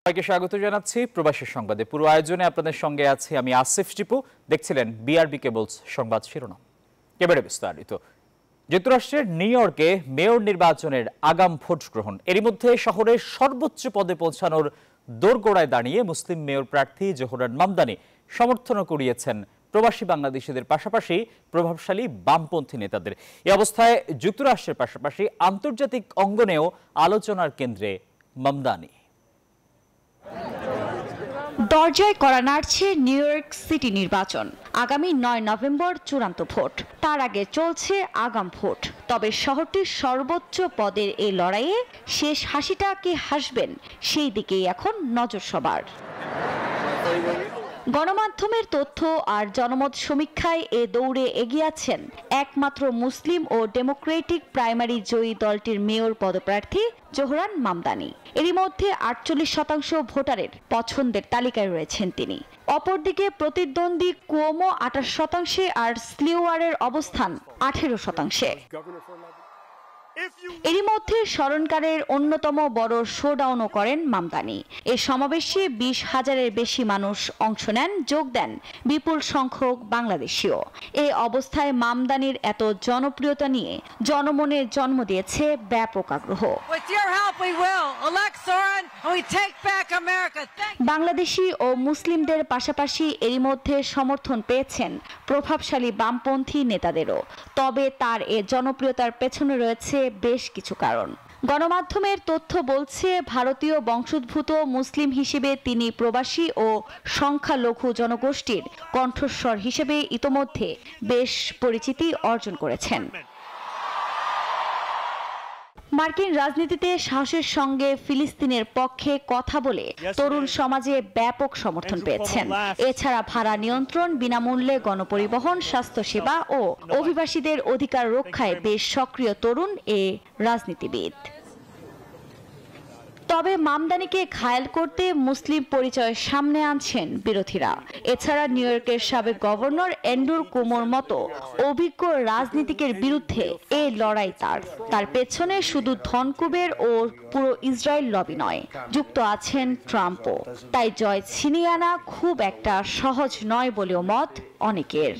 সবাইকে স্বাগত জানাচ্ছি প্রবাসী সংবাদে। পুরো আয়োজনে আপনাদের সঙ্গে আছি আমি আসিফ টিপু। দেখছিলেন বিআরবি কেবলস সংবাদ শিরোনাম। এবারে বিস্তারিত। যুক্তরাষ্ট্রের নিউ ইয়র্কে মেয়র নির্বাচনের আগাম ভোট গ্রহণ। এরই মধ্যে শহরের সর্বোচ্চ পদে পৌঁছানোর দোরগোড়ায় দাঁড়িয়ে মুসলিম মেয়র প্রার্থী জোহরান মামদানি সমর্থন করিয়েছেন প্রবাসী বাংলাদেশিদের পাশাপাশি প্রভাবশালী বামপন্থী নেতাদের। এই অবস্থায় যুক্তরাষ্ট্রের পাশাপাশি আন্তর্জাতিক অঙ্গনেও আলোচনার কেন্দ্রে মামদানি। দরজায় কড়া নাড়ছে নিউ ইয়র্ক সিটি নির্বাচন। আগামী 9 নভেম্বর চূড়ান্ত ভোট, তার আগে চলছে আগাম ভোট। তবে শহরটির সর্বোচ্চ পদের এই লড়াইয়ে শেষ হাসিটা কে হাসবেন সেই দিকেই এখন নজর সবার। গণমাধ্যমের তথ্য আর জনমত সমীক্ষায় এ দৌড়ে এগিয়ে আছেন একমাত্র মুসলিম ও ডেমোক্রেটিক প্রাইমারি জয়ী দলটির মেয়র পদপ্রার্থী জোহরান মামদানি। এরই মধ্যে 48% ভোটারের পছন্দের তালিকায় রয়েছেন তিনি। অপরদিকে প্রতিদ্বন্দ্বী কুওমো 28% আর স্লিওয়ারের অবস্থান 18%। এরই মধ্যে স্মরণকারের অন্যতম বড় শোডাউনও করেন মামদানি। এ সমাবেশে 20,000-এর বেশি মানুষ অংশ নেন, যোগ দেন বিপুল সংখ্যক বাংলাদেশীয়। এই অবস্থায় মামদানির এত জনপ্রিয়তা নিয়ে জনমনে জন্ম দিয়েছে ব্যাপক আগ্রহ। বাংলাদেশি ও মুসলিমদের পাশাপাশি এরই মধ্যে সমর্থন পেয়েছেন প্রভাবশালী বামপন্থী নেতাদেরও। তবে তার এ জনপ্রিয়তার পেছনে রয়েছে বেশ কিছু কারণ। গণমাধ্যমের তথ্য বলছে ভারতীয় বংশোদ্ভূত মুসলিম হিসেবে তিনি প্রবাসী ও সংখ্যালঘু জনগোষ্ঠীর কণ্ঠস্বর হিসেবে ইতোমধ্যে বেশ পরিচিতি অর্জন করেছেন। মার্কিন রাজনীতিতে সাহসের সঙ্গে ফিলিস্তিনের পক্ষে কথা বলে তরুণ সমাজে ব্যাপক সমর্থন পেয়েছেন। এছাড়া ভাড়া নিয়ন্ত্রণ, বিনামূল্যে গণপরিবহন, স্বাস্থ্যসেবা ও অভিবাসীদের অধিকার রক্ষায় বেশ সক্রিয় তরুণ এ রাজনীতিবিদ। তবে মামদানিকে ঘায়েল করতে মুসলিম পরিচয় সামনে আনছেন বিরোধীরা। এছাড়া নিউ ইয়র্কের সাবেক গভর্নর অ্যান্ড্রু কুমোর মতো অভিজ্ঞ রাজনীতিকের বিরুদ্ধে এই লড়াই তার পেছনে শুধু ধনকুবের ও পুরো ইসরায়েল লবি নয়, যুক্ত আছেন ট্রাম্পও। তাই জয় ছিনিয়ে আনা খুব একটা সহজ নয় বলেও মত অনেকের।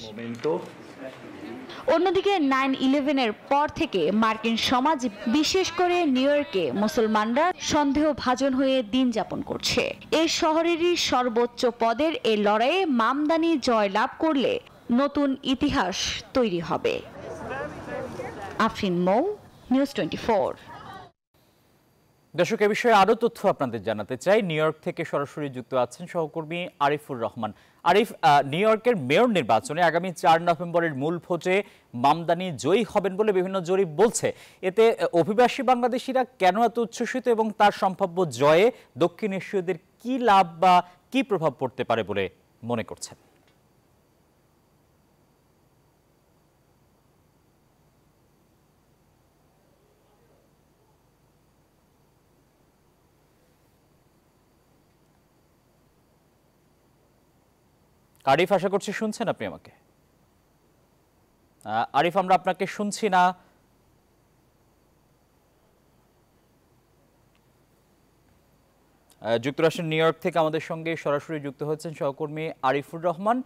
অন্যদিকে 9/11-এর পর থেকে মার্কিন সমাজ, বিশেষ করে নিউ ইয়র্কে মুসলমানরা সন্দেহভাজন হয়ে দিন যাপন করছে। এই শহরেরই সর্বোচ্চ পদের এই লড়াইয়ে মামদানি জয় লাভ করলে নতুন ইতিহাস তৈরি হবে। আফরিন মৌ, নিউজ 24। দর্শক, এ বিষয়ে আরো তথ্য আপনাদের জানাতে চাই। নিউ ইয়র্ক থেকে সরাসরি যুক্ত আছেন সহকর্মী আরিফুর রহমান। আরিফ, নিউ ইয়র্কের মেয়র নির্বাচনে আগামী 4 নভেম্বরের মূল ভোটে মামদানি জয়ী হবেন বলে বিভিন্ন জরিপ বলছে। এতে অভিবাসী বাংলাদেশিরা কেন এত উচ্ছ্বসিত এবং তার সম্ভাব্য জয়ে দক্ষিণ এশীয়দের কি লাভ বা কি প্রভাব পড়তে পারে বলে মনে করছেন? আরিফ, আশা করছি শুনছেন আপনি আমাকে। আরিফ, আমরা আপনাকে শুনছি না। যুক্তরাষ্ট্রের নিউ ইয়র্ক থেকে আমাদের সঙ্গে সরাসরি যুক্ত হচ্ছেন সহকর্মী আরিফুর রহমান।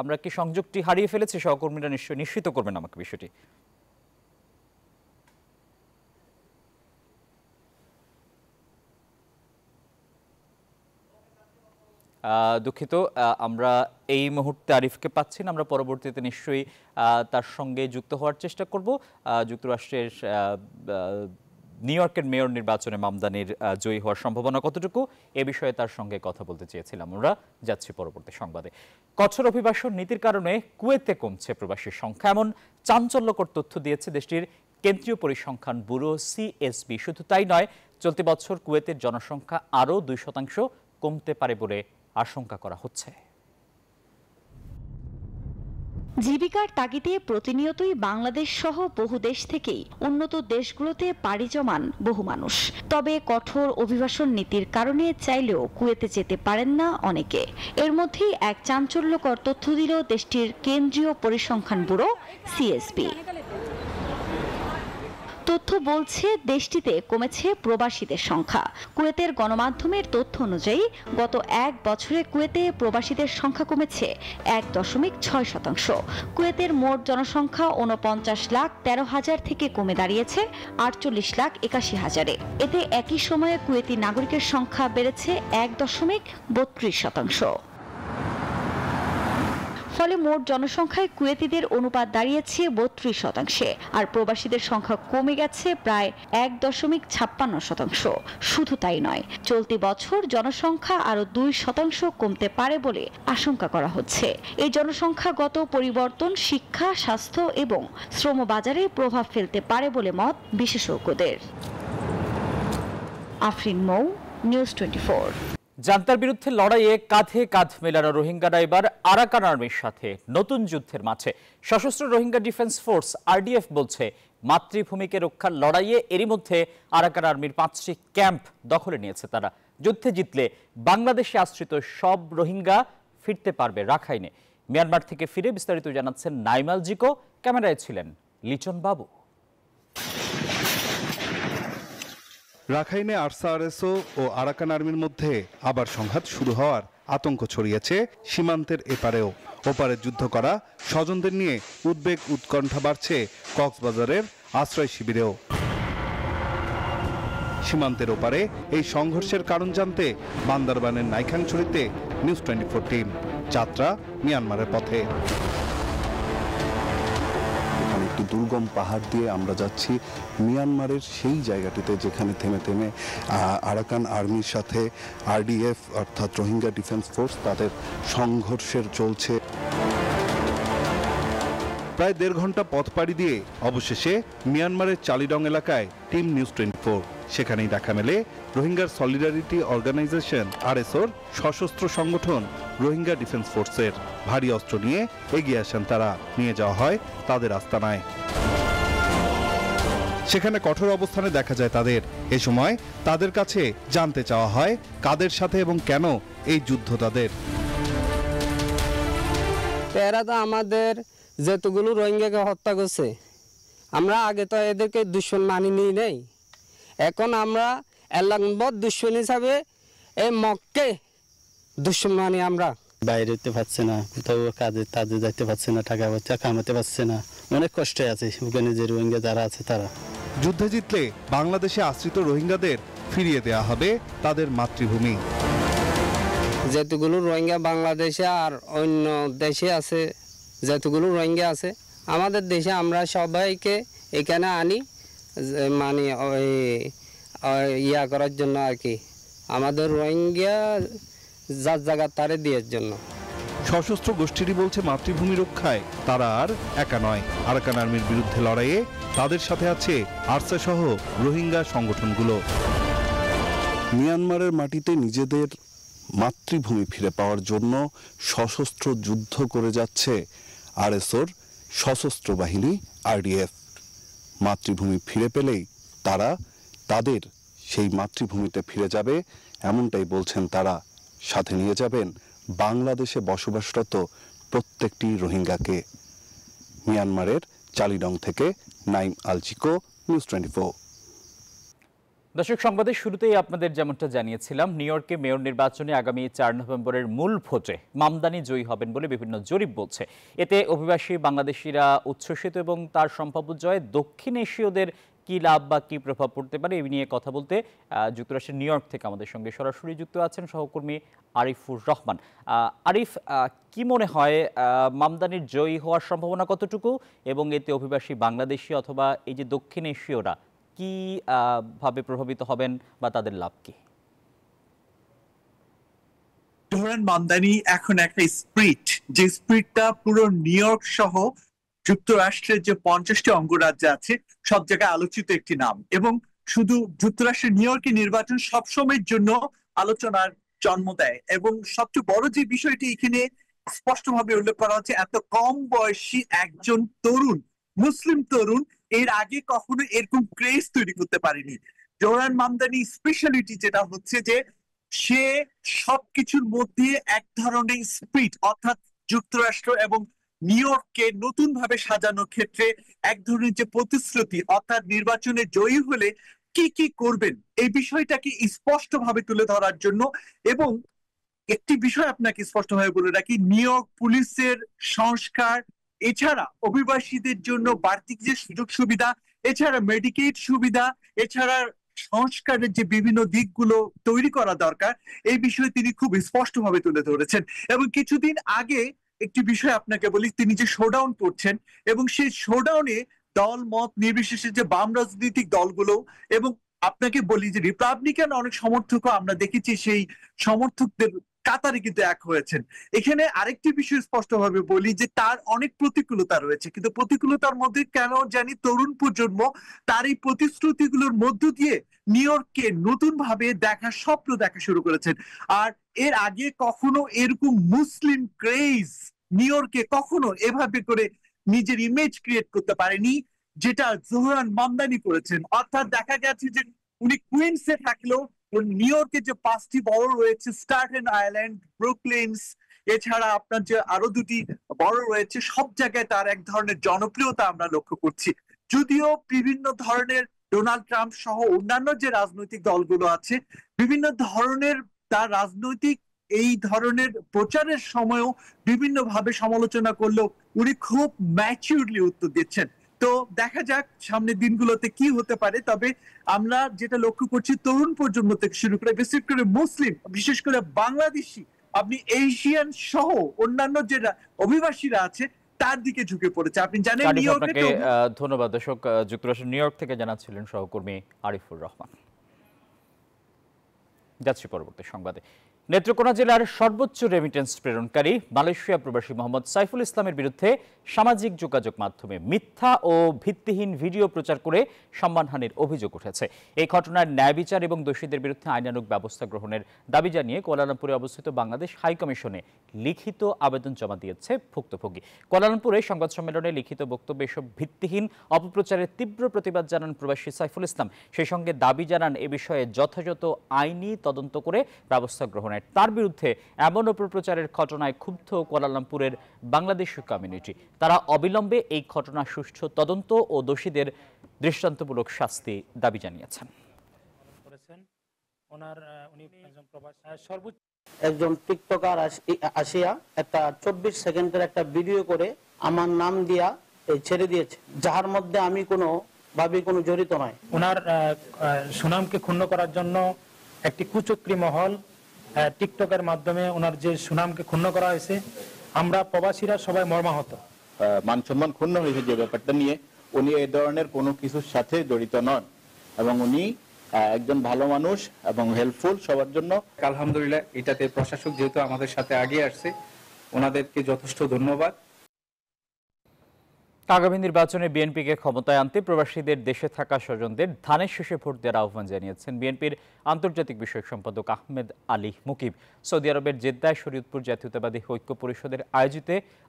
আমরা কি সংযোগটি হারিয়ে ফেলেছি? সহকর্মীরা নিশ্চয়ই নিশ্চিত করবেন আমাকে বিষয়টি। দুঃখিত, আমরা এই মুহূর্তে আরিফকে পাচ্ছি না। আমরা পরবর্তীতে নিশ্চয়ই তার সঙ্গে যুক্ত হওয়ার চেষ্টা করব। যুক্তরাষ্ট্রের নিউ ইয়র্কের মেয়র নির্বাচনে মামদানির জয়ী হওয়ার সম্ভাবনা কতটুকু, এ বিষয়ে তার সঙ্গে কথা বলতে চেয়েছিলাম। আমরা যাচ্ছি পরবর্তী সংবাদে। কঠোর অভিবাসন নীতির কারণে কুয়েতে কমছে প্রবাসীর সংখ্যা, এমন চাঞ্চল্যকর তথ্য দিয়েছে দেশটির কেন্দ্রীয় পরিসংখ্যান ব্যুরো সিএসবি। শুধু তাই নয়, চলতি বছর কুয়েতের জনসংখ্যা আরও 2% কমতে পারে বলে আশঙ্কা করা হচ্ছে। জীবিকার তাগিদে প্রতিনিয়তই বাংলাদেশ সহ বহু দেশ থেকেই উন্নত দেশগুলোতে পাড়ি জমান বহু মানুষ। তবে কঠোর অভিবাসন নীতির কারণে চাইলেও কুয়েতে যেতে পারেন না অনেকে। এর মধ্যেই এক চাঞ্চল্যকর তথ্য দিল দেশটির কেন্দ্রীয় পরিসংখ্যান ব্যুরো সিএসবি। তথ্য বলছে দেশটিতে কমেছে প্রবাসীদের সংখ্যা। কুয়েতের গণমাধ্যমের তথ্য অনুযায়ী গত এক বছরে কুয়েতে প্রবাসীদের সংখ্যা কমেছে 1.6%। কুয়েতের মোট জনসংখ্যা 49,13,000 থেকে কমে দাঁড়িয়েছে 48,81,000-এ। এতে একই সময়ে কুয়েতি নাগরিকের সংখ্যা বেড়েছে 1.32%। ফলে মোট জনসংখ্যায় কুয়েতিদের অনুপাত দাঁড়িয়েছে 32%, আর প্রবাসীদের সংখ্যা কমে গেছে প্রায় 1.56%। শুধু তাই নয়, চলতি বছর জনসংখ্যা আরো 2% কমতে পারে বলে আশঙ্কা করা হচ্ছে। এই জনসংখ্যাগত পরিবর্তন শিক্ষা, স্বাস্থ্য এবং শ্রম বাজারে প্রভাব ফেলতে পারে বলে মত বিশেষজ্ঞদের। আফরিন মৌ, নিউজ 24। জান্তার বিরুদ্ধে লড়াইয়ে কাঁধে কাঁধ মেলানো রোহিঙ্গারা এবার আরাকান আর্মির সাথে নতুন যুদ্ধের মাঝে। সশস্ত্র রোহিঙ্গা ডিফেন্স ফোর্স আরডিএফ বলছে, মাতৃভূমিকে রক্ষার লড়াইয়ে এরই মধ্যে আরাকান আর্মির 5টি ক্যাম্প দখলে নিয়েছে তারা। যুদ্ধে জিতলে বাংলাদেশে আশ্রিত সব রোহিঙ্গা ফিরতে পারবে রাখাইনে। মিয়ানমার থেকে ফিরে বিস্তারিত জানাচ্ছেন নাইমাল জিকো, ক্যামেরায় ছিলেন লিচন বাবু। রাখাইনে আরসা-আরএসও ও আরাকান আর্মির মধ্যে আবার সংঘাত শুরু হওয়ার আতঙ্ক ছড়িয়েছে সীমান্তের এপারেও। ওপারে যুদ্ধ করা স্বজনদের নিয়ে উদ্বেগ উৎকণ্ঠা বাড়ছে কক্সবাজারের আশ্রয় শিবিরেও। সীমান্তের ওপারে এই সংঘর্ষের কারণ জানতে বান্দরবানের নাইখাংছড়িতে নিউজ 24 টিম যাত্রা মিয়ানমারের পথে। একটি দুর্গম পাহাড় দিয়ে আমরা যাচ্ছি মিয়ানমারের সেই জায়গাটিতে যেখানে থেমে থেমে আরাকান আর্মির সাথে আরডিএফ অর্থাৎ রোহিঙ্গা ডিফেন্স ফোর্স তাদের সংঘর্ষের চলছে। প্রায় 1.5 ঘন্টা পথ পাড়ি দিয়ে অবশেষে মিয়ানমারের চালিডং এলাকায় টিম নিউজ 24। সেখানেই দেখা মেলে রোহিঙ্গার সলিডারিটি অর্গানাইজেশন আরএসওর সশস্ত্র সংগঠন রোহিঙ্গা ডিফেন্স ফোর্সের। ভারী অস্ত্র নিয়ে এগিয়ে আসেন তারা। নিয়ে যাওয়া হয় তাদের আস্তানায়। সেখানে কঠোর অবস্থানে দেখা যায় তাদের। এ সময় তাদের কাছে জানতে চাওয়া হয় কাদের সাথে এবং কেন এই যুদ্ধ তাদের। এরা তো আমাদের যেতগুলো রোহিঙ্গাকে হত্যা করছে, আমরা আগে তো এদেরকে দুশ্মন মানিনি নেই। এখন আমরা এলাকাবদ্ধ দুশ্মন হিসাবে এই মককে দুশ্মন মানি। আমরা বাইরে যেতে পারছে না, কোথাও কাজে যাইতে পারছে না, টাকা পয়সা কামাতে পারছে না, অনেক কষ্টে আছে ওখানে যে রোহিঙ্গা যারা আছে তারা। যুদ্ধে জিতলে বাংলাদেশে আশ্রিত রোহিঙ্গাদের ফিরিয়ে দেয়া হবে তাদের মাতৃভূমি। যেতগুলো রোহিঙ্গা বাংলাদেশে আর অন্য দেশে আছে, যেতগুলো রোহিঙ্গা আছে আমাদের দেশে, আমরা সবাইকে এখানে আনি মানে ইয়া করার জন্য আর কি, আমাদের রোহিঙ্গা যার জায়গা তারে দেওয়ার জন্য। সশস্ত্র গোষ্ঠীটি বলছে মাতৃভূমি রক্ষায় তারা আর একা নয়। আরাকান আর্মির বিরুদ্ধে লড়াইয়ে তাদের সাথে আছে আরসা সহ রোহিঙ্গা সংগঠনগুলো। মিয়ানমারের মাটিতে নিজেদের মাতৃভূমি ফিরে পাওয়ার জন্য সশস্ত্র যুদ্ধ করে যাচ্ছে আরএসওর সশস্ত্র বাহিনী আরডিএফ। মাতৃভূমি ফিরে পেলেই তারা তাদের সেই মাতৃভূমিতে ফিরে যাবে, এমনটাই বলছেন তারা। সাথে নিয়ে যাবেন বাংলাদেশে বসবাসরত প্রত্যেকটি রোহিঙ্গাকে। মিয়ানমারের চালিডং থেকে নাইম আলচিকো, নিউজ 24। দর্শক, সংবাদের শুরুতেই আপনাদের যেমনটা জানিয়েছিলাম, নিউ ইয়র্কে মেয়র নির্বাচনে আগামী 4 নভেম্বরের মূল ভোটে মামদানি জয়ী হবেন বলে বিভিন্ন জরিপ বলছে। এতে অভিবাসী বাংলাদেশিরা উচ্ছ্বসিত এবং তার সম্ভাব্য জয়ে দক্ষিণ এশীয়দের কি লাভ বা কি প্রভাব পড়তে পারে এই নিয়ে কথা বলতে যুক্তরাষ্ট্রের নিউ ইয়র্ক থেকে আমাদের সঙ্গে সরাসরি যুক্ত আছেন সহকর্মী আরিফুর রহমান। আরিফ, কি মনে হয় মামদানির জয়ী হওয়ার সম্ভাবনা কতটুকু, এবং এতে অভিবাসী বাংলাদেশি অথবা এই যে দক্ষিণ এশীয়রা কি ভাবে প্রভাবিত হবেন বা তাদের লাভ কি? জোহরান মামদানি এখন একটা স্প্রিট, যে স্প্রিটটা পুরো নিউ ইয়র্ক সহ যুক্তরাষ্ট্রের যে 50টি অঙ্গরাজ্য আছে সব জায়গায় আলোচিত একটি নাম, এবং শুধু যুক্তরাষ্ট্রের নিউ ইয়র্কের নির্বাচন সবসময়ের জন্য আলোচনার জন্ম দেয়। এবং সবচেয়ে বড় যে বিষয়টি এখানে স্পষ্টভাবে উল্লেখ করা হচ্ছে, এত কম বয়সী একজন তরুণ, মুসলিম তরুণ এর আগে কখনো এরকম ক্রেজ তৈরি করতে পারেনি। জোহরান মামদানি স্পেশালিটি যেটা হচ্ছে যে সে সবকিছুর মধ্যে এক ধরনের স্পিরিট, অর্থাৎ যুক্তরাষ্ট্র এবং নিউ ইয়র্ককে নতুন ভাবে সাজানোর ক্ষেত্রে এক ধরনের যে প্রতিশ্রুতি, অর্থাৎ নির্বাচনে জয়ী হলে কি কি করবেন এই বিষয়টাকে স্পষ্টভাবে তুলে ধরার জন্য। এবং একটি বিষয় আপনাকে স্পষ্টভাবে বলে রাখি, নিউ ইয়র্ক পুলিশের সংস্কার, এছাড়া অভিবাসীদের জন্য বাড়তি যে সুযোগ সুবিধা, এছাড়া মেডিকেড সুবিধা, এছাড়া সংস্কারের যে বিভিন্ন দিকগুলো তৈরি করা দরকার, এই বিষয়ে তিনি খুব স্পষ্টভাবে তুলে ধরেছেন। এবং কিছুদিন আগে একটি বিষয় আপনাকে বলি, তিনি যে শোডাউন করছেন এবং সেই শোডাউনে দল মত নির্বিশেষে যে বাম রাজনৈতিক দলগুলো, এবং আপনাকে বলি যে রিপাবলিকান অনেক সমর্থকও আমরা দেখেছি সেই সমর্থকদের কাতারে কিন্তু এক হয়েছেন। এখানে আরেকটি বিষয় স্পষ্টভাবে বলি যে তার অনেক প্রতিকূলতা রয়েছে, কিন্তু প্রতিকূলতার মধ্যে কেন জানি তরুণ প্রজন্ম তার এই প্রতিশ্রুতিগুলোর মধ্য দিয়ে নিউ ইয়র্ককে নতুন ভাবে দেখার স্বপ্ন দেখা শুরু করেছেন। আর এর আগে কখনো এরকম মুসলিম ক্রেজ নিউ ইয়র্কে কখনো এভাবে করে নিজের ইমেজ ক্রিয়েট করতে পারেনি যেটা জোহরান মামদানি করেছেন। অর্থাৎ দেখা গেছে যে উনি কুইন্সে থাকলেও নিউ ইয়র্কে যে 5টি বড় রয়েছে, স্ট্যাটেন আইল্যান্ড, ব্রুকলিনস, এছাড়া আপনার যে আরো 2টি বড় রয়েছে, সব জায়গায় তার এক ধরনের জনপ্রিয়তা আমরা লক্ষ্য করছি। যদিও বিভিন্ন ধরনের ডোনাল্ড ট্রাম্প সহ অন্যান্য যে রাজনৈতিক দলগুলো আছে, বিভিন্ন ধরনের তার রাজনৈতিক এই ধরনের প্রচারের সময়ও বিভিন্ন ভাবে সমালোচনা করলেও উনি খুব ম্যাচিউরলি উত্তর দিচ্ছেন। তো দেখা যাক সামনের দিনগুলোতে কি হতে পারে। তবে আমরা যেটা লক্ষ্য করছি, তরুণ প্রজন্ম থেকে শুরু করে বিশেষ করে মুসলিম, বিশেষ করে বাংলাদেশি, আপনি এশিয়ান সহ অন্যান্য যে অভিবাসীরা আছে তার দিকে ঝুঁকে পড়েছে। আপনি জানেন নিউ ইয়র্কে। ধন্যবাদ দর্শক, যুক্তরাষ্ট্রের নিউ ইয়র্ক থেকে জানাচ্ছিলেন সহকর্মী আরিফুর রহমান। যাচ্ছি পরবর্তী সংবাদে। নেত্রকোনা জেলার সর্বোচ্চ রেমিটেন্স প্রেরণকারী মালয়েশিয়া প্রবাসী মোহাম্মদ সাইফুল ইসলামের বিরুদ্ধে সামাজিক যোগাযোগ মাধ্যমে মিথ্যা ও ভিত্তিহীন ভিডিও প্রচার করে সম্মানহানির অভিযোগ উঠেছে। এই ঘটনার ন্যায় বিচার এবং দোষীদের বিরুদ্ধে আইনানুগ ব্যবস্থা গ্রহণের দাবি জানিয়ে কুয়ালালামপুরে অবস্থিত বাংলাদেশ হাই কমিশনে লিখিত আবেদন জমা দিয়েছে ভুক্তভোগী। কুয়ালালামপুরে সংবাদ সম্মেলনে লিখিত বক্তব্যে এসব ভিত্তিহীন অপপ্রচারের তীব্র প্রতিবাদ জানান প্রবাসী সাইফুল ইসলাম। সেই সঙ্গে দাবি জানান এ বিষয়ে যথাযথ আইনি তদন্ত করে ব্যবস্থা গ্রহণ। তার বিরুদ্ধে এমন অপপ্রচারের ঘটনায় ক্ষুব্ধ কুয়ালালামপুরের বাংলাদেশি কমিউনিটি। তারা অবিলম্বে এই ঘটনা সুষ্ঠু তদন্ত ও দোষীদের দৃষ্টান্তমূলক শাস্তি দাবি জানিয়েছেন। একজন টিকটকার আসিয়া একটা 24 সেকেন্ডের একটা ভিডিও করে আমার নাম দিয়া ছেড়ে দিয়েছে, যার মধ্যে আমি কোনো ভাবে কোনো জড়িত নয়। ওনার সুনামকে ক্ষুণ্ণ করার জন্য একটি কুচক্রী মহল টিকটকের মাধ্যমে ওনার যে সুনামকে ক্ষুণ্ণ করা হয়েছে, আমরা প্রবাসীরা সবাই মর্মাহত। মান সম্মান ক্ষুণ্ণ হয়েছে যে ব্যাপারটা নিয়ে, উনি এই ধরনের কোনো কিছুর সাথে জড়িত নন এবং উনি একজন ভালো মানুষ এবং হেল্পফুল সবার জন্য। আলহামদুলিল্লাহ, এটাতে প্রশাসক যেহেতু আমাদের সাথে আগে আসছে, ওনাদেরকে যথেষ্ট ধন্যবাদ। আগামী নির্বাচনে বিএনপিকে ক্ষমতায় আনতে প্রবাসীদের দেশে থাকা স্বজনদের ধানের শীষে ভোট দেওয়ার আহ্বান জানিয়েছেন বিএনপির আন্তর্জাতিক বিষয়ক সম্পাদক আহমেদ আলী মুকিব। সৌদি আরবের জেদ্দায় শরীয়তপুর জাতীয়তাবাদী ঐক্য পরিষদের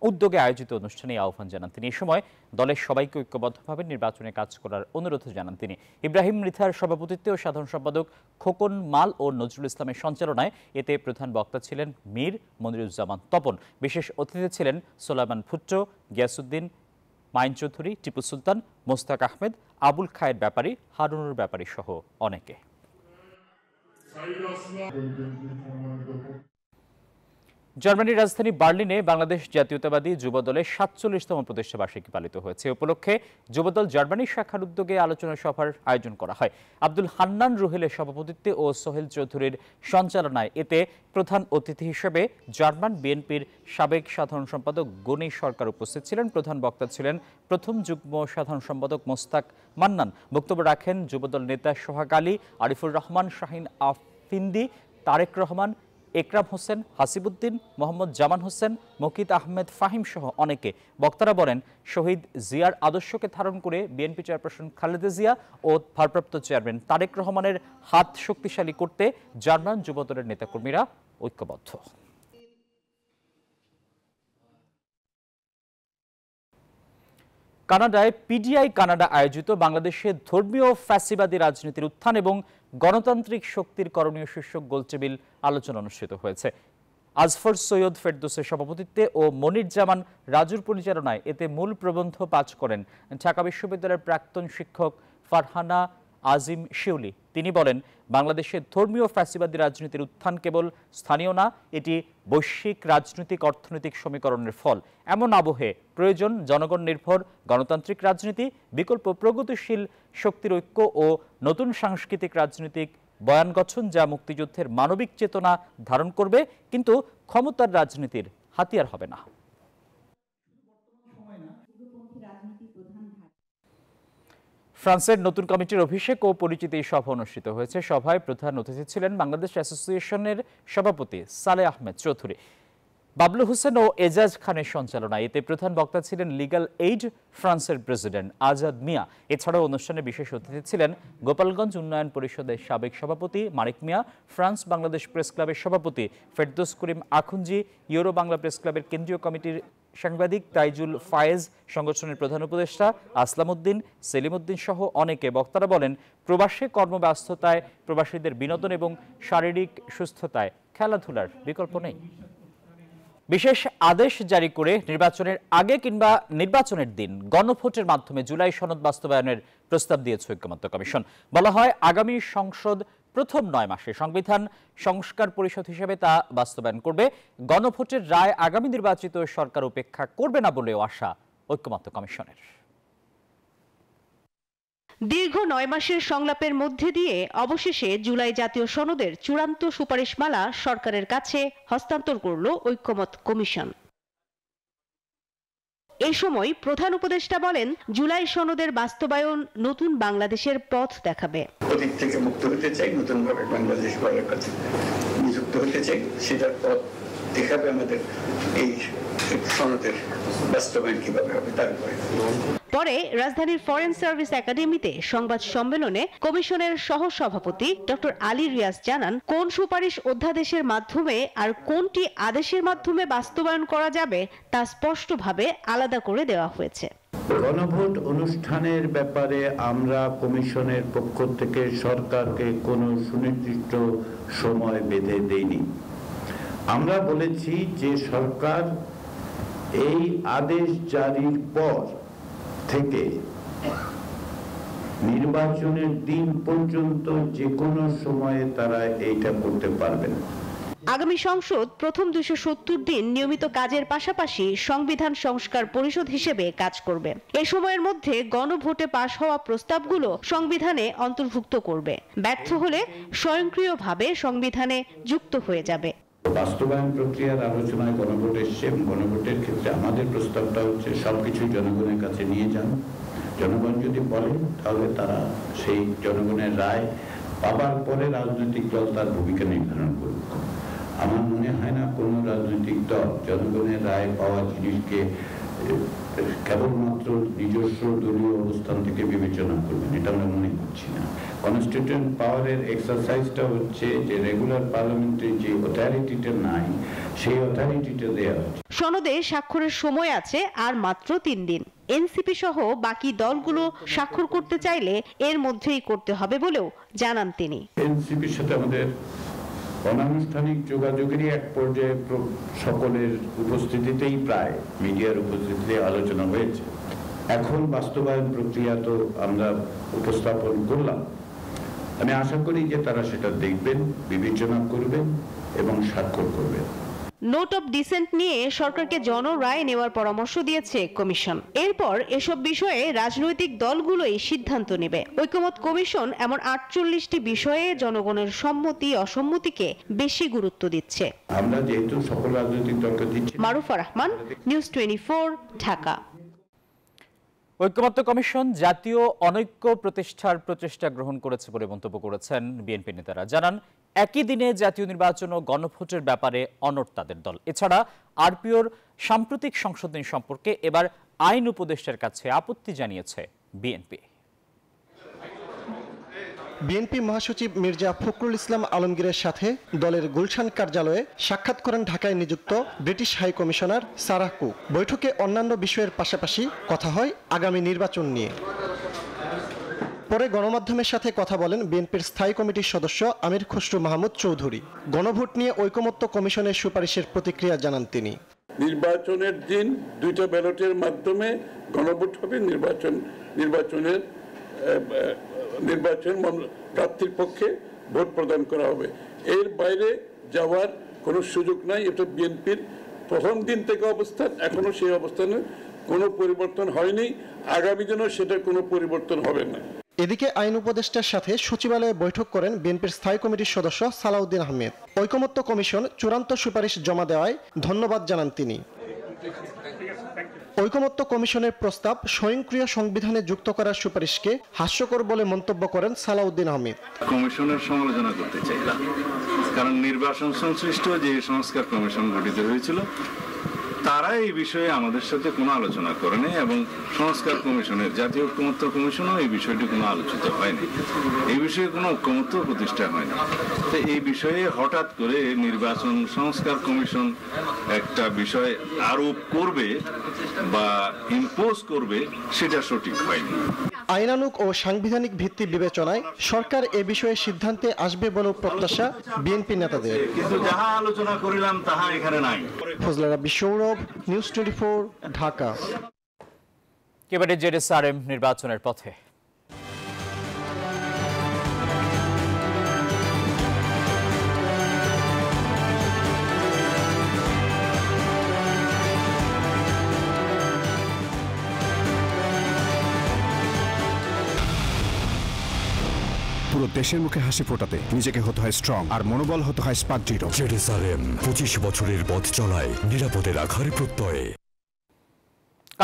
উদ্যোগে আয়োজিত অনুষ্ঠানে আহ্বান জানান তিনি। এই সময় দলের সবাইকে ঐক্যবদ্ধভাবে নির্বাচনে কাজ করার অনুরোধ জানান তিনি। ইব্রাহিম মৃথার সভাপতিত্বে ও সাধারণ সম্পাদক খোকন মাল ও নজরুল ইসলামের সঞ্চালনায় এতে প্রধান বক্তা ছিলেন মীর মনিরুজ্জামান তপন। বিশেষ অতিথি ছিলেন সোলাইমান ভুট্টো, গিয়াসউদ্দিন, মাইন চৌধুরী, টিপু সুলতান, মোস্তাক আহমেদ, আবুল খায়ের ব্যাপারী, হারুনুর ব্যাপারী সহ অনেকে। জার্মানির রাজধানী বার্লিনে বাংলাদেশ জাতীয়তাবাদী যুবদলের ৪৭তম প্রতিষ্ঠা বার্ষিকী পালিত হয়েছে। উপলক্ষে যুবদল জার্মানি শাখার উদ্যোগে আলোচনা সভার আয়োজন করা হয়। আব্দুল হান্নান রুহেলের সভাপতিত্বে ও সোহেল চৌধুরীর সঞ্চালনায় এতে প্রধান অতিথি হিসেবে জার্মান বিএনপির সাবেক সাধারণ সম্পাদক গনি সরকার উপস্থিত ছিলেন। প্রধান বক্তা ছিলেন প্রথম যুগ্ম সাধারণ সম্পাদক মোস্তাক মান্নান। বক্তব্য রাখেন যুবদল নেতা সোহাগ আলী, আরিফুর রহমান, শাহিন আফিন্দি, তারেক রহমান, একরাম হোসেন, হাসিবুদ্দিন, মোহাম্মদ জামান হোসেন, মকিত আহমেদ ফাহিম সহ অনেকে। বক্তারা বলেন, শহীদ জিয়ার আদর্শকে ধারণ করে বিএনপি চেয়ারপারসন খালেদা জিয়া ও ভারপ্রাপ্ত চেয়ারম্যান তারেক রহমানের হাত শক্তিশালী করতে জার্মান যুবদলের নেতাকর্মীরা ঐক্যবদ্ধ। কানাডায় পিডিআই কানাডা আয়োজিত বাংলাদেশে ধর্মীয় ফ্যাসিবাদী রাজনীতির উত্থান এবং গণতান্ত্রিক শক্তির করণীয় শীর্ষক গোলটেবিল আলোচনা অনুষ্ঠিত হয়েছে। আজফর সৈয়দ ফেরদৌসের সভাপতিত্বে ও মনির জামান রাজুর পরিচালনায় এতে মূল প্রবন্ধ পাঠ করেন ঢাকা বিশ্ববিদ্যালয়ের প্রাক্তন শিক্ষক ফারহানা আজিম শিউলি। তিনি বলেন, বাংলাদেশের ধর্মীয় ফ্যাসিবাদী রাজনীতির উত্থান কেবল স্থানীয় না, এটি বৈশ্বিক রাজনৈতিক অর্থনৈতিক সমীকরণের ফল। এমন আবহে প্রয়োজন জনগণ নির্ভর গণতান্ত্রিক রাজনীতি, বিকল্প প্রগতিশীল শক্তির ঐক্য ও নতুন সাংস্কৃতিক রাজনৈতিক বয়ান গঠন, যা মুক্তিযুদ্ধের মানবিক চেতনা ধারণ করবে, কিন্তু ক্ষমতার রাজনীতির হাতিয়ার হবে না। ফ্রান্সের নতুন কমিটির অভিষেক ও পরিচিতি সভা অনুষ্ঠিত হয়েছে। সভায় প্রধান অতিথি ছিলেন বাংলাদেশ অ্যাসোসিয়েশনের সভাপতি সালেহ আহমেদ চৌধুরী। বাবলু হোসেন ও এজাজ খানের সঞ্চালনায় এতে প্রধান বক্তা ছিলেন লিগ্যাল এইড ফ্রান্সের প্রেসিডেন্ট আজাদ মিয়া। এছাড়াও অনুষ্ঠানে বিশেষ অতিথি ছিলেন গোপালগঞ্জ উন্নয়ন পরিষদের সাবেক সভাপতি মানিক মিয়া, ফ্রান্স বাংলাদেশ প্রেস ক্লাবের সভাপতি ফেরদৌস করিম আখুনজি, ইউরো বাংলা প্রেস ক্লাবের কেন্দ্রীয় কমিটির সাংবাদিক তাইজুল ফায়েজ, সংগঠনের প্রধান উপদেষ্টা আসলাম উদ্দিন, সেলিম উদ্দিন সহ অনেকে। বক্তারা বলেন, প্রবাসে কর্মব্যস্ততায় প্রবাসীদের বিনোদন এবং শারীরিক সুস্থতায় খেলাধুলার বিকল্প নেই। বিশেষ আদেশ জারি করে নির্বাচনের আগে কিংবা নির্বাচনের দিন গণভোটের মাধ্যমে জুলাই সনদ বাস্তবায়নের প্রস্তাব দিয়েছে ঐক্যমত্য কমিশন। বলা হয়, আগামী সংসদ প্রথম 9 মাসে সংবিধান সংস্কার পরিষদ হিসেবে তা বাস্তবায়ন করবে। গণভোটের রায় আগামী নির্বাচিত সরকার উপেক্ষা করবে না বলেও আশা ঐক্যমত্য কমিশনের। দীর্ঘ 9 মাসের সংলাপের মধ্যে দিয়ে অবশেষে জুলাই জাতীয় সনদের চূড়ান্ত সুপারিশমালা সরকারের কাছে হস্তান্তর করল ঐক্যমত্য কমিশন। এই সময় প্রধান উপদেষ্টা বলেন, জুলাই সনদের বাস্তবায়ন নতুন বাংলাদেশের পথ দেখাবে। অতীত থেকে মুক্ত হতে চাই, নতুন ভাবে বাংলাদেশ গড়ার কাছে নিযুক্ত হতে চাই, সেটার পথ দেখাবে আমাদের এই সনদের বাস্তবায়ন কিভাবে হবে তার উপরে। পরে রাজধানীর ফরেন সার্ভিস একাডেমিতে সংবাদ সম্মেলনে কমিশনের সহ সভাপতি ডক্টর আলী রিয়াজ জানান, কোন সুপারিশ অধ্যাদেশের মাধ্যমে আর কোনটি আদেশের মাধ্যমে বাস্তবায়ন করা যাবে তা স্পষ্টভাবে আলাদা করে দেওয়া হয়েছে। গণভোট অনুষ্ঠানের ব্যাপারে আমরা কমিশনের পক্ষ থেকে সরকারকে কোনো সুনির্দিষ্ট সময় বেঁধে দেইনি। আমরা বলেছি যে সরকার এই আদেশ জারির পর থেকে নির্বাচনের দিন পর্যন্ত যে কোনো সময়ে তারা এইটা করতে পারবেন। আগামী সংসদ প্রথম 270 দিন নিয়মিত কাজের পাশাপাশি সংবিধান সংস্কার পরিষদ হিসেবে কাজ করবে। এই সময়ের মধ্যে গণভোটে পাশ হওয়া প্রস্তাবগুলো সংবিধানে অন্তর্ভুক্ত করবে। ব্যর্থ হলে স্বয়ংক্রিয়ভাবে সংবিধানে যুক্ত হয়ে যাবে। বাস্তবায়ন প্রক্রিয়ার আলোচনায় গণভোট এসছে। গণভোটের ক্ষেত্রে আমাদের প্রস্তাবটা হচ্ছে সবকিছু জনগণের কাছে নিয়ে যান। জনগণ যদি বলে তাহলে তারা সেই জনগণের রায় পাবার পরে রাজনৈতিক দল তার ভূমিকা নির্ধারণ করবে। আমার মনে হয় না কোনো রাজনৈতিক দল জনগণের রায় পাওয়া জিনিসকে কেবলমাত্র নিজস্ব দলীয় অবস্থান থেকে বিবেচনা করবেন, এটা আমরা মনে করছি না। কনস্টিটিউয়েন্ট পাওয়ারের এক্সারসাইজটা হচ্ছে যে রেগুলার পার্লামেন্টে যে অথরিটিটা নাই সেই অথরিটিটা দেওয়া হচ্ছে। সনদে স্বাক্ষরের সময় আছে আর মাত্র 3 দিন। এনসিপি সহ বাকি দলগুলো স্বাক্ষর করতে চাইলে এর মধ্যেই করতে হবে বলেও জানান তিনি। এনসিপির সাথে আমাদের অনানুষ্ঠানিক যোগাযোগেরই এক পর্যায়ে সকলের উপস্থিতিতেই প্রায় মিডিয়ার উপস্থিতিতে আলোচনা হয়েছে। এখন বাস্তবায়ন প্রক্রিয়া তো আমরা উপস্থাপন করলাম। আমি আশা করি যে তারা সেটা দেখবেন, বিবেচনা করবেন এবং স্বাক্ষর করবেন। নোট অফ ডিসেন্ট নিয়ে সরকারকে জনরায় নেওয়ার পরামর্শ দিয়েছে কমিশন। এরপর এসব বিষয়ে রাজনৈতিক দলগুলোই সিদ্ধান্ত নেবে। ঐক্যমত্য কমিশন এমন 48টি বিষয়ে জনগণের সম্মতি অসম্মতিকে বেশি গুরুত্ব দিচ্ছে। আমরা যেহেতু সকল রাজনৈতিক দলকে দিচ্ছি। মারুফা রহমান, নিউজ 24, ঢাকা। ঐক্যমত্য কমিশন জাতীয় অনৈক্য প্রতিষ্ঠার প্রচেষ্টা গ্রহণ করেছে বলে মন্তব্য করেছেন বিএনপি নেতারা। জানান, একই দিনে জাতীয় নির্বাচন ও গণভোটের ব্যাপারে অনড় তাদের দল। এছাড়া আরপিওর সাম্প্রতিক সংশোধনী সম্পর্কে এবার আইন উপদেষ্টার কাছে আপত্তি জানিয়েছে বিএনপি। বিএনপি মহাসচিব মির্জা ফখরুল ইসলাম আলমগীরের সাথে দলের গুলশান কার্যালয়ে সাক্ষাৎ করেন ঢাকায় নিযুক্ত British high commissioner Sarah Cook. বৈঠকে অন্যান্য বিষয়ের পাশাপাশি কথা হয় আগামী নির্বাচন নিয়ে। পরে গণমাধ্যমের সাথে কথা বলেন বিএনপির স্থায়ী কমিটির সদস্য আমির খসরু মাহমুদ চৌধুরী। গণভোট নিয়ে ঐকমত্য কমিশনের সুপারিশের প্রতিক্রিয়া জানান তিনি। নির্বাচনের দিন 2টা ব্যালটের মাধ্যমে গণভোট হবে, নির্বাচন প্রার্থীর পক্ষে ভোট প্রদান করা হবে। এর বাইরে যাওয়ার কোনো সুযোগ নাই। এটা বিএনপির প্রথম দিন থেকে অবস্থান, এখনো সেই অবস্থানে কোনো পরিবর্তন হয়নি, আগামী দিনেও সেটার কোনো পরিবর্তন হবে না। এদিকে আইন উপদেষ্টার সাথে সচিবালয়ে বৈঠক করেন বিএনপির স্থায়ী কমিটির সদস্য সালাউদ্দিন আহমেদ। ঐকমত্য কমিশন চূড়ান্ত সুপারিশ জমা দেওয়ায় ধন্যবাদ জানান তিনি। ঐকমত্য কমিশনের প্রস্তাব স্বয়ংক্রিয় সংবিধানে যুক্ত করার সুপারিশকে হাস্যকর বলে মন্তব্য করেন সালাউদ্দিন আহমেদ। কমিশনের সমালোচনা করতে চাইলাম, কারণ নির্বাচন সংশ্লিষ্ট যে সংস্কার কমিশন গঠিত হয়েছিল তারা এই বিষয়ে আমাদের সাথে কোনো আলোচনা করেনি এবং সংস্কার কমিশনের জাতীয় ঐকমত্য কমিশনও এই বিষয়টি কোনো আলোচিত হয়নি, এই বিষয়ে কোনো ঐকমত্য প্রতিষ্ঠা হয়নি। তো এই বিষয়ে হঠাৎ করে নির্বাচন সংস্কার কমিশন একটা বিষয় আরোপ করবে বা ইম্পোজ করবে, সেটা সঠিক হয়নি। আইনানুগ ও সাংবিধানিক ভিত্তি বিবেচনায় সরকার এ বিষয়ে সিদ্ধান্তে আসবে বলেও প্রত্যাশা বিএনপি নেতাদের। কিন্তু যাহা আলোচনা করিলাম তাহা এখানে নাই। ফজলে রাব্বি সৌরভ, নিউজ 24, ঢাকা। এবারে জেডএসআরএম নির্বাচনের পথে। পুরো দেশের মুখে হাসি ফোটাতে নিজেকে হতে হয় স্ট্রং, আর মনোবল হতে হয় স্পার্ক জিরো। জেডএসআরএম 25 বছরের পথ চলায় নিরাপদে রাখার প্রত্যয়ে।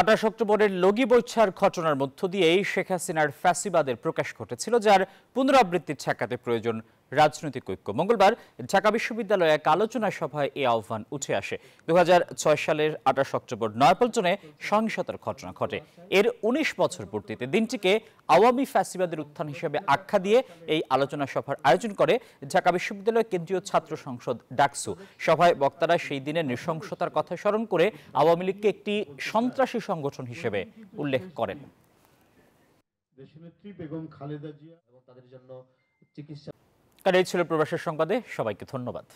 28 অক্টোবরের লগি বৈঠার ঘটনার মধ্য দিয়েই শেখ হাসিনার ফ্যাসিবাদের প্রকাশ ঘটেছিল, যার পুনরাবৃত্তি ঠেকাতে প্রয়োজন রাজনৈতিক ঐক্য। মঙ্গলবার ঢাকা বিশ্ববিদ্যালয়ে এক আলোচনা সভায় এই আহ্বান উঠে আসে। 2006 সালের 28 অক্টোবর নয়াপল্টনে সহিংসতার ঘটনা ঘটে। এর 19 বছর পূর্তিতে দিনটিকে আওয়ামী ফ্যাসিবাদের উত্থান হিসেবে আখ্যা দিয়ে এই আলোচনা সভার আয়োজন করে ঢাকা বিশ্ববিদ্যালয় কেন্দ্রীয় ছাত্র সংসদ ডাকসু। সভায় বক্তারা সেই দিনের নৃশংসতার কথা স্মরণ করে আওয়ামী লীগকে একটি সন্ত্রাসী সংগঠন হিসেবে উল্লেখ করেন। দেশনেত্রী বেগম খালেদা জিয়া এবং তাদের জন্য চিকিৎসা। এই ছিল প্রবাসের সংবাদে, সবাইকে ধন্যবাদ।